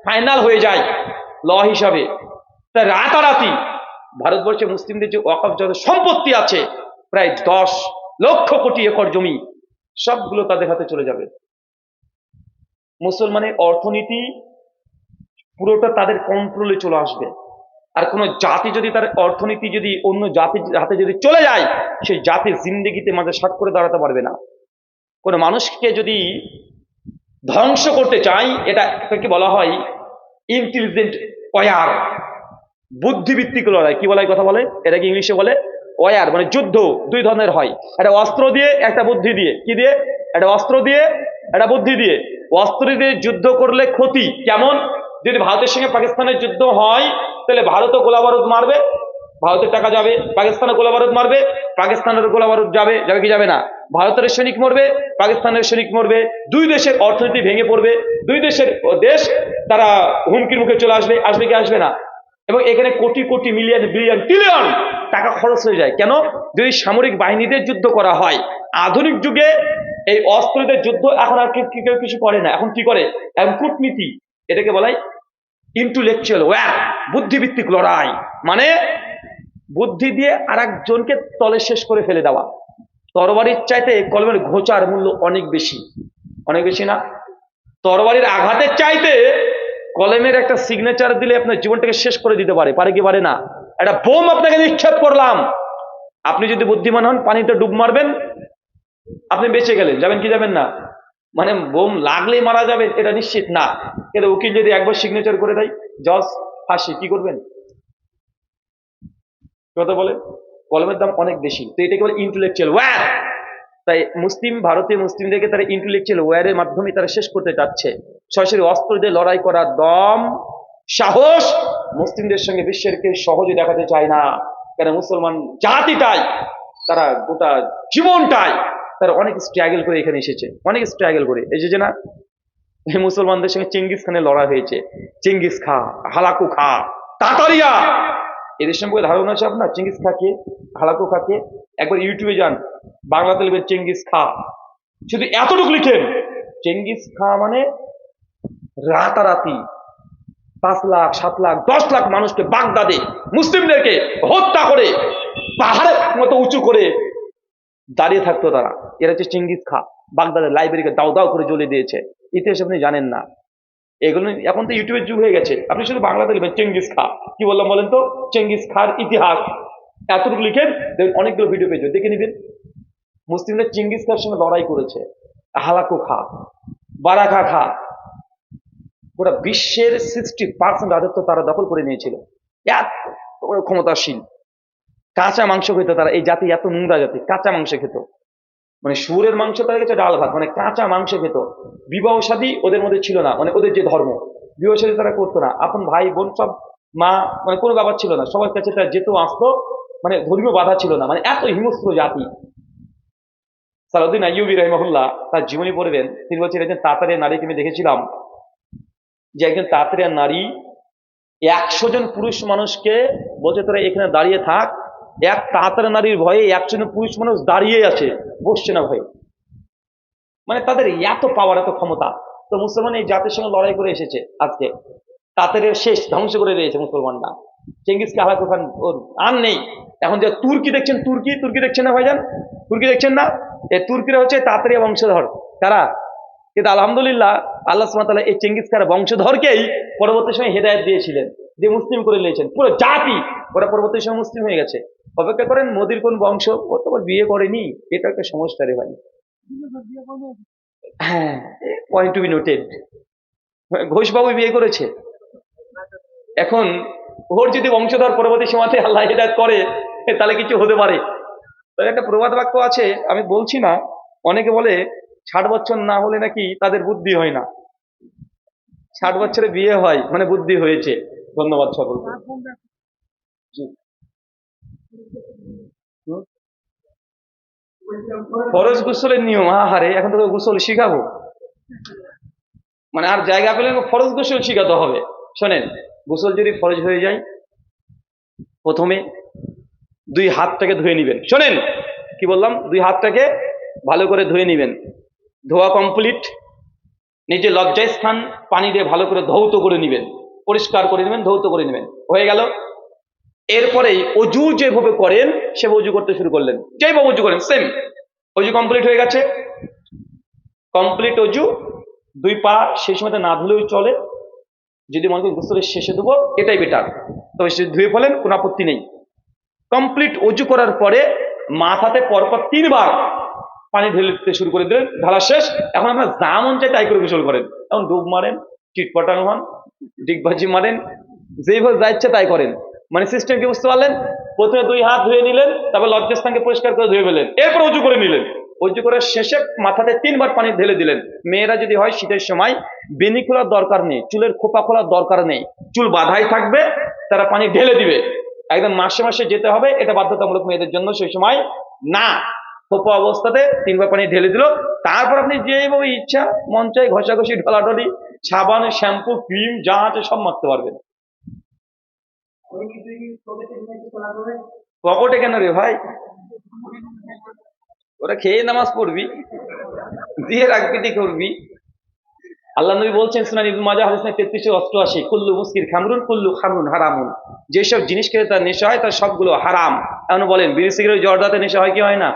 ফাইনাল হয়ে যায় ল হিসাবে, তা রাতারাতি ভারতবর্ষে মুসলিমদের যে ওয়াকফ যত সম্পত্তি আছে, প্রায় 10 লক্ষ কোটি একর জমি, সবগুলো তাদের হাতে চলে যাবে। মুসলমানের অর্থনীতি পুরোটা তাদের কন্ট্রোলে চলে আসবে। আর কোন জাতি যদি তার অর্থনীতি যদি অন্য জাতির হাতে যদি চলে যায়, সেই জাতির জিন্দেগিতে মাঝে সাত করে দাঁড়াতে পারবে না। কোন মানুষকে যদি ধ্বংস করতে চাই, এটাকে বলা হয় ইন্টেলিজেন্ট ওয়ার, বুদ্ধিভিত্তিক লড়াই। কি বলে কথা বলে এটাকে ইংলিশে বলে ওয়ার, মানে যুদ্ধ 2 ধরনের হয়, একটা অস্ত্র দিয়ে, একটা বুদ্ধি দিয়ে। কি দিয়ে? একটা অস্ত্র দিয়ে, একটা বুদ্ধি দিয়ে। অস্ত্র দিয়ে যুদ্ধ করলে ক্ষতি কেমন? যদি ভারতের সঙ্গে পাকিস্তানের যুদ্ধ হয়, তাহলে ভারতও গোলাবারুদ মারবে, ভারতের টাকা যাবে। পাকিস্তানের গোলাবারুদ মারবে, পাকিস্তানের গোলাবারুদ যাবে কি যাবে না? ভারতের সৈনিক মরবে, পাকিস্তানের সৈনিক মরবে, 2 দেশের অর্থনীতি ভেঙে পড়বে, 2 দেশ তারা হুমকির মুখে চলে আসবে কি আসবে না? এবং এখানে crore crore million billion trillion টাকা খরচ হয়ে যায়। কেন? যদি সামরিক বাহিনীদের যুদ্ধ করা হয়। আধুনিক যুগে এই অস্ত্রদের যুদ্ধ এখন আর কেউ কিছু করে না। এখন কি করে? এখন কূটনীতি, এটাকে বলাই ইন্টেলেকচুয়াল ওয়ার, বুদ্ধিভিত্তিক লড়াই। মানে বুদ্ধি দিয়ে আর একজনকে তলে শেষ করে ফেলে দেওয়া। তরবারির চাইতে কলমের ঘোচার মূল্য অনেক বেশি না? তরবারির আঘাতের চাইতে কলমের একটা সিগনেচার দিলে আপনার জীবনটাকে শেষ করে দিতে পারে কি পারে না? একটা বোম আপনাকে নিক্ষেপ করলাম, আপনি যদি বুদ্ধিমান হন পানিতে ডুব মারবেন, আপনি বেঁচে গেলেন, যাবেন কি যাবেন না? মানে বোম লাগলেই মারা যাবে এটা নিশ্চিত না। কিন্তু উকিল যদি একবার সিগনেচার করে দেয়, জজ ফাঁসি, কি করবেন? কথা বলে কলমের দাম অনেক বেশি। তো এটাকে বলে ইন্টেলেকচুয়াল ওয়্যার। তাই ভারতীয় মুসলিমদেরকে তারা ইন্টেলেকচুয়াল ওয়্যারের মাধ্যমে তারা শেষ করতে চাচ্ছে। সরাসরি অস্ত্র দিয়ে লড়াই করার দম, সাহস মুসলিমদের সঙ্গে বিশ্বের কেউ সহজে দেখাতে চায় না। কেন? মুসলমান জাতিটাই, তারা গোটা জীবনটাই তারা অনেক স্ট্রাগল করে এখানে এসেছে, অনেক স্ট্রাগল করে এসেছে না? এই মুসলমানদের সঙ্গে চেঙ্গিস খানের লড়াই হয়েছে। চেঙ্গিস খা, হালাকু খা, তাতারিয়া, এদের সম্পর্কে ধারণা আছে আপনার? চেঙ্গিস খা কে, হালাকু খা কে? একবার ইউটিউবে যান, বাংলাতে লিখবেন চেঙ্গিস খা, শুধু এতটুকু লিখেন, চেঙ্গিস খা মানে রাতারাতি 5 লাখ 7 লাখ 10 লাখ মানুষকে বাগদাদে মুসলিমদেরকে হত্যা করে পাহাড়ের মতো উঁচু করে দাঁড়িয়ে থাকতো তারা। এরা হচ্ছে চেঙ্গিস খা। বাগদাদের লাইব্রেরিকে দাও দাও করে জ্বলে দিয়েছে। ইতিহাস আপনি জানেন না এগুলো। এখন তো ইউটিউবের যুগ হয়ে গেছে, আপনি শুধু বাংলাতে লিখবেন চেঙ্গিস খা। কি বললাম বলেন তো? চেঙ্গিস খার ইতিহাস এতটুকু লিখেন, দেখবেন অনেকগুলো ভিডিও পেয়ে দেখে নিবেন। মুসলিমরা চেঙ্গিস খার সঙ্গে লড়াই করেছে। হালাকু খা, বারাকা খা, গোটা বিশ্বের 60% রাজত্ব তারা দখল করে নিয়েছিল। এত বড় ক্ষমতাশীল। কাঁচা মাংস খেত তারা, এই জাতি এত নোংরা জাতি, কাঁচা মাংস খেত। মানে শুয়োরের মাংস তারা গেছে ডাল ভাত, মানে কাঁচা মাংস খেত। বিবাহ শাদী ওদের মধ্যে ছিল না, মানে ওদের যে ধর্ম, বিবাহ শাদী তারা করতো না। আপন ভাই বোন সব, মা, মানে কোনো ব্যাপার ছিল না, সবার কাছে তারা যেত আসতো, মানে ধর্মীয় বাধা ছিল না, মানে এত হিংস্র জাতি। সালাউদ্দিন আইয়ুবী রাহিমাহুল্লাহ তার জীবনী পড়বেন, তিনি বলছেন একজন তাতারিয়া নারীকে আমি দেখেছিলাম, যে একজন তাতারিয়া নারী 100 জন পুরুষ মানুষকে বলছে তোরা এখানে দাঁড়িয়ে থাক। এক তাতার নারীর ভয়ে 100 জন পুরুষ মানুষ দাঁড়িয়ে আছে, বসছে না ভয়ে। মানে তাদের এত পাওয়ার, এত ক্ষমতা। তো মুসলমান এই জাতির সঙ্গে লড়াই করে এসেছে, আজকে তাতারের শেষ ধ্বংস করে দিয়েছে মুসলমানরা। চেঙ্গিসকে হালাক ওখান ওর আর নেই। এখন যে তুর্কি দেখছেন, তুর্কি দেখছেন না ভাইজান? তুর্কি দেখছেন না? এই তুর্কিরা হচ্ছে তাতারিয়া বংশধর তারা। কিন্তু আলহামদুলিল্লাহ আল্লাহ সুবহানাহু ওয়া তাআলা এই চেঙ্গিস খানের বংশধরকেই পরবর্তী সময় হেদায়েত দিয়েছিলেন, যে মুসলিম করে নিয়েছেন পুরো জাতি, ওরা পরবর্তী সময় মুসলিম হয়ে গেছে। অপেক্ষা করেন মোদির কোন বংশ, ও তো বিয়ে করেনি, এটা একটা সমস্যা রে ভাই। হ্যাঁ, পয়েন্ট টু বি নোটেড। ঘোষবাবু বিয়ে করেছে। এখন ওর যদি বংশধর পরবর্তী সময়তে আল্লাহ হেদায়েত করে, তাহলে কিছু হতে পারে। তবে একটা প্রবাদ বাক্য আছে, আমি বলছি না, অনেকে বলে 60 বছর না হলে নাকি তাদের বুদ্ধি হয় না। 60 বছরে বিয়ে হয় মানে বুদ্ধি হয়েছে। ধন্যবাদ সকল। ফরজ গোসলের নিয়ম, আহারে এখন তো গোসল শিখাবো, মানে আর জায়গা পেলে ফরজ গোসল শিখাতে হবে। শোনেন, গোসল যদি ফরজ হয়ে যায়, প্রথমে 2 হাতটাকে ধুয়ে নিবেন। শোনেন কি বললাম, 2 হাতটাকে ভালো করে ধুয়ে নিবেন। ধোয়া কমপ্লিট, নিজে লজ্জায় স্থান পানি দিয়ে ভালো করে ধৌত করে নিবেন, পরিষ্কার করে নেবেন, ধৌত করে নেবেন, হয়ে গেল। এরপরেই অজু যেভাবে করেন সেভাবে অজু করতে শুরু করলেন, যেভাবে অজু করেন সেম। অজু কমপ্লিট হয়ে গেছে, কমপ্লিট অজু। 2 পা সেই সময়তে না ধুলেও চলে, যদি মনে করেন গোসলের শেষে দেবো এটাই বেটার, তবে সে ধুয়ে ফেলেন, কোনো আপত্তি নেই। কমপ্লিট অজু করার পরে মাথাতে পরপর 3 বার পানি ঢেলতে শুরু করে দিলেন, ঢালা শেষ। এখন আপনার যা মন চায় তাই করে গোসল করেন। এখন ডুব মারেন, চিটপটাং হন, ডিগবাজি মারেন, যেভাবে যা ইচ্ছে তাই করেন। মানে সিস্টেম কি বুঝতে পারলেন? প্রথমে 2 হাত ধুয়ে নিলেন, তারপর লজ্জাস্থানকে পরিষ্কার করে ধুয়ে ফেলেন, এরপর অজু করে নিলেন। অজু করে শেষে মাথাতে 3 বার পানি ঢেলে দিলেন। মেয়েরা যদি হয় শীতের সময় বেনি খোলার দরকার নেই, চুলের খোপা খোলার দরকার নেই, চুল বাঁধাই থাকবে, তারা পানি ঢেলে দিবে। একদম মাসে মাসে যেতে হবে, এটা বাধ্যতামূলক মেয়েদের জন্য সেই সময় না। খোপা অবস্থাতে 3 বার পানি ঢেলে দিল, তারপর আপনি যেভাবে ইচ্ছা মন চাই ঘষাঘষি ঢলাঢলি, সাবান, শ্যাম্পু, ক্রিম যা আছে সব মারতে পারবেন। পকেটে কেন রে ভাই? ওরা খেয়ে নামাজ পড়বি, দিয়ে রাখবি, দিয়ে করবি। আল্লাহ নবী বলছেন সুনান ইবনে মাজাহ হাদিস 3388, কুল্লু মুসকির খামরুন কুল্লু খামরুন হারামুন। যেসব জিনিস খেলে তার নেশা হয় তার সবগুলো হারাম। এখন বলেন বিড়ি সিগারেট জর্দাতে নেশা হয় কি হয় না?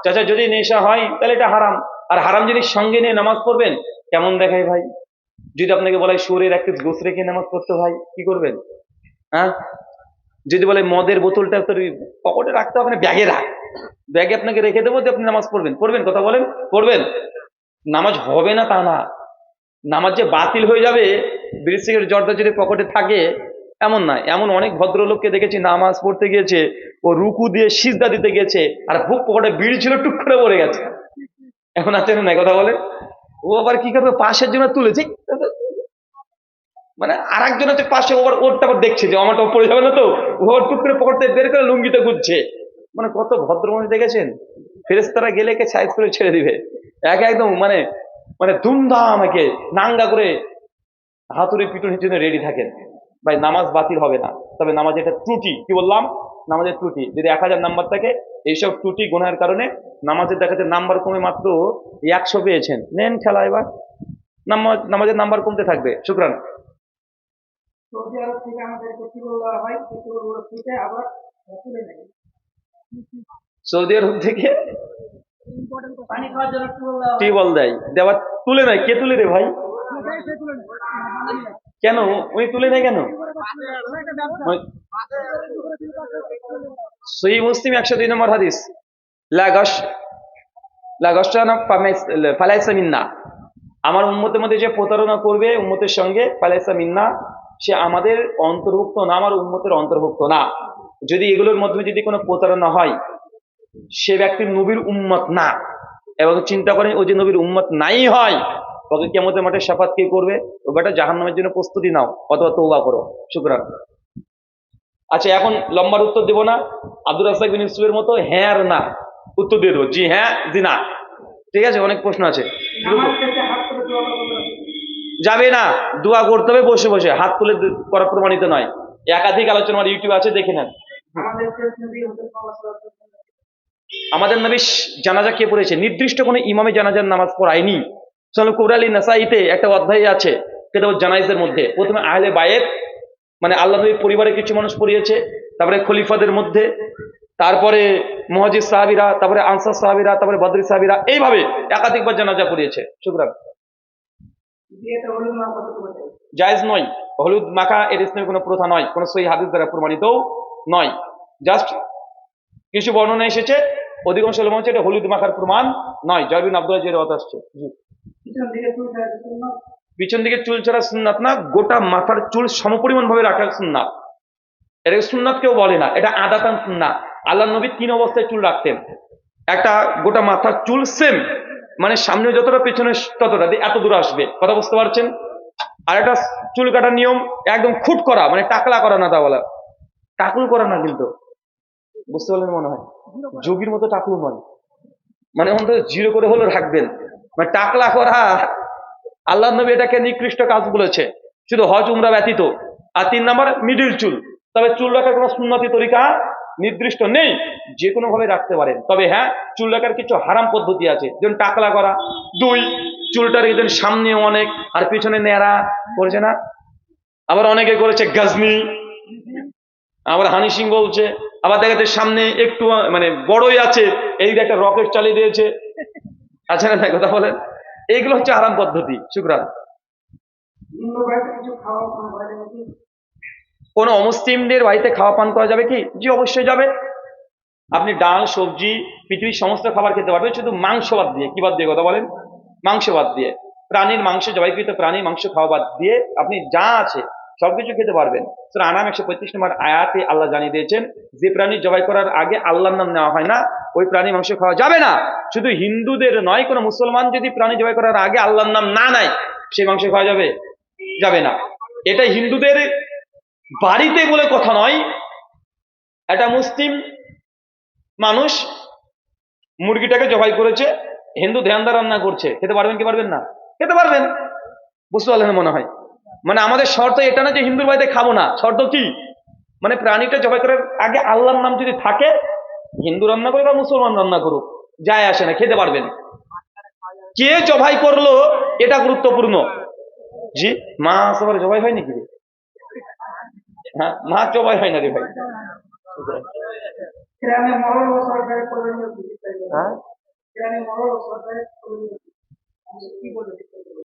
চাচা যদি নেশা হয় তাহলে এটা হারাম। আর হারাম জিনিস সঙ্গে নিয়ে নামাজ পড়বেন, কেমন দেখায় ভাই? যদি আপনাকে বলে শরীরের একটা গোছ রেখে নামাজ পড়তে হয়, কি করবেন? হ্যাঁ, যদি বলে মদের বোতলটা তোর পকেটে রাখতে হবে না, ব্যাগে রাখ, ব্যাগে আপনাকে রেখে দেবো, যে আপনি নামাজ পড়বেন, পড়বেন? কথা বলেন, পড়বেন? নামাজ হবে না তা না, নামাজ যে বাতিল হয়ে যাবে বিড়ি সিগারেট জর্দা যদি পকেটে থাকে এমন না। এমন অনেক ভদ্রলোককে দেখেছি নামাজ পড়তে গিয়েছে, ও রুকু দিয়ে সিজদা দিতে গেছে, আর বুক পকেটে বিড়ি ছিল, টুক করে পড়ে গেছে। এখন আছে না, কথা বলে? ও আবার কি করবে, পাশের জন্য তুলেছে, মানে আর একজন হচ্ছে পাশে, ওরটা আবার দেখছে যে আমারটা পড়ে যাবে না, তো ও টুক করে পকেট থেকে বের করে লুঙ্গিতে ঘুরছে। মানে কত ভদ্র মানুষ দেখেছেন? ফেরেশতারা গেলে কে সাইজ করে ছেড়ে দিবে, একদম মানে মানে ধুমধাম একে নাঙ্গা করে হাতুড়ি পিটুনির জন্য রেডি থাকেন। ভাই নামাজ বাতিল হবে না, তবে নামাজ এটা ত্রুটি। কি বললাম? নামাজের ত্রুটি। যদি 1000 নাম্বার থাকে, এইসব ত্রুটি গুনাহের কারণে নামাজের দেখাতে নাম্বার কমে মাত্র 100 পেয়েছেন, নেন খেলা। এবার নামাজের নাম্বার কমতে থাকবে। শুকরান। সৌদি আরব থেকে আমাদেরকে কি বলা হয়, আবার তুলে নেয় সৌদি আরব থেকে পানি খাওয়ার জন্য টিউবওয়েল দেয়, দেওয়ার তুলে নেয়। কে তুলে রে ভাই? কেন উনি তুলে নেয় কেন? সহিহ মুসলিম 102 নম্বর হাদিস, লা গশ লা গশানা ফালাইসা মিন্না। আমার উম্মতের মধ্যে যে প্রতারণা করবে উম্মতের সঙ্গে ফালাইসা মিন্না, সে আমাদের অন্তর্ভুক্ত না, আমার উম্মতের অন্তর্ভুক্ত না। যদি এগুলোর মাধ্যমে যদি কোনো প্রতারণা হয়, সে ব্যক্তির নবীর উম্মত না। এবং চিন্তা করেন, ও যে নবীর উম্মত নাই হয়, ওকে কিয়ামতের মাঠে শাফাত কে করবে? ও বেটা জাহান্নামের জন্য প্রস্তুতি নাও অথবা তওবা করো। শুকরান। আচ্ছা, এখন লম্বার উত্তর দেবো না, আব্দুর রাজ্জাক বিন ইউসুফের মতো হ্যাঁ আর না উত্তর দিয়ে দেবো, জি হ্যাঁ, জি না। ঠিক আছে, অনেক প্রশ্ন আছে। নামাজ শেষে হাত তুলে দোয়া করতে হবে। যাবে না, দোয়া করতে হবে বসে বসে, হাত তুলে করা প্রমাণিত নয়। একাধিক আলোচনা আমার ইউটিউব আছে, দেখে নেন। আমাদের শেষ নবী হযরত মুহাম্মদ সাল্লাল্লাহু আলাইহি ওয়াসাল্লাম। আমাদের নবী জানাজা কে পড়েছে? নির্দিষ্ট কোনো ইমামে জানাজার নামাজ পড়ায়নি। সুনান কুবরা আলী নাসাইতে একটা অধ্যায় আছে কিতাবুল জানাইজের মধ্যে। প্রথমে আহলে বায়েত মানে আল্লাহ নবীর পরিবারের কিছু মানুষ পড়িয়েছে, তারপরে খলিফাদের মধ্যে, তারপরে মুহাজির সাহাবীরা, তারপরে আনসার সাহাবীরা, তারপরে বদরি সাহাবীরা, এইভাবে একাধিকবার জানাজা পড়িয়েছে। শুকরান। বিয়েতে হলুদ মাখা কত করতে হবে? জায়েজ নয়, হলুদ মাখা এর ইসলামের কোনো প্রথা নয়, কোনো সহিহ হাদিস দ্বারা প্রমাণিতও নয়। জাস্ট কিছু বর্ণনা এসেছে, অধিকাংশ লোক হচ্ছে এটা হলুদ মাখার প্রমাণ নয়। জয় বিন আব্দুল্লাহ যে কথা আসছে, জি। পিছন দিকে চুল ছাড়া সুন্নাত। পিছন দিকে চুল ছাড়া সুন্নাত না, গোটা মাথার চুল সমপরিমাণ ভাবে রাখা সুন্নাত। এটাকে সুন্নাত কেউ বলে না, এটা আদাতান সুন্নাত। আল্লাহ নবী 3 অবস্থায় চুল রাখতেন। একটা, গোটা মাথার চুল সেম, মানে সামনে যতটা পেছনে ততটা, এত দূর আসবে, কথা বুঝতে পারছেন? আর একটা চুল কাটার নিয়ম একদম খুট করা, মানে টাকলা করা না, তা বলা টাকলু করা না, কিন্তু বুঝতে পারলেন মনে হয়, যোগীর মতো টাকলু নয়, মানে অন্তত জিরো করে হলো রাখবেন, মানে টাকলা করা। আল্লাহ নবী এটাকে নিকৃষ্ট কাজ বলেছে, শুধু হজ উমরা ব্যতীত। আর 3 নাম্বার মিডিল চুল। তবে চুল রাখার কোনো সুন্নতি তরিকা নির্দিষ্ট নেই, যে কোনো ভাবে রাখতে পারেন। তবে হ্যাঁ, চুল রাখার কিছু হারাম পদ্ধতি আছে, যেমন টাকলা করা। 2, চুলটা রেখেছেন সামনে অনেক আর পিছনে ন্যাড়া করেছে না, আবার অনেকে করেছে গাজনি, আবার হানি সিং বলছে, আবার দেখা যাচ্ছে সামনে একটু মানে বড়ই আছে, এই যে একটা রকেট চালিয়ে দিয়েছে। আচ্ছা না, কথা বলেন, এইগুলো হচ্ছে আরাম পদ্ধতি। শুকরান। হিন্দু বাড়িতে কিছু খাওয়া করা যাবে কি? কোন অমুসলিমদের বাড়িতে খাওয়া পান করা যাবে কি? জি, অবশ্যই যাবে। আপনি ডাল, সবজি, পৃথিবীর সমস্ত খাবার খেতে পারবেন, শুধু মাংস বাদ দিয়ে। কি বাদ দিয়ে কথা বলেন? মাংস বাদ দিয়ে। প্রাণীর মাংস, জবাইকৃত প্রাণীর মাংস খাওয়া বাদ দিয়ে আপনি যা আছে সবকিছু খেতে পারবেন। সূরা আনাম 135 নম্বর আয়াতে আল্লাহ জানিয়ে দিয়েছেন, যে প্রাণী জবাই করার আগে আল্লাহর নাম নেওয়া হয় না, ওই প্রাণী মাংস খাওয়া যাবে না। শুধু হিন্দুদের নয়, কোনো মুসলমান যদি প্রাণী জবাই করার আগে আল্লাহর নাম না নেয়, সেই মাংস খাওয়া যাবে? যাবে না। এটা হিন্দুদের বাড়িতে বলে কথা নয়। একটা মুসলিম মানুষ মুরগিটাকে জবাই করেছে, হিন্দু ধ্যানদার রান্না করছে, খেতে পারবেন কি পারবেন না? খেতে পারবেন। বুঝতে পারলেন মনে হয়? মানে আমাদের শর্ত এটা না যে হিন্দুর বাড়িতে খাবো না, শর্ত কি? মানে প্রাণীটা জবাই করার আগে আল্লাহর নাম যদি থাকে, হিন্দু রান্না করুক বা মুসলমান রান্না করুক, যায় আসে না, খেতে পারবেন। কে জবাই করলো এটা গুরুত্বপূর্ণ। জি, মাছ আবার জবাই হয় নাকি রে? হ্যাঁ, মাছ জবাই হয় না রে ভাই। গ্রামে মরল ও সরকারের করণীয় কি? হ্যাঁ, গ্রামে মরল ও সরকারের করণীয় কি? কি বলতে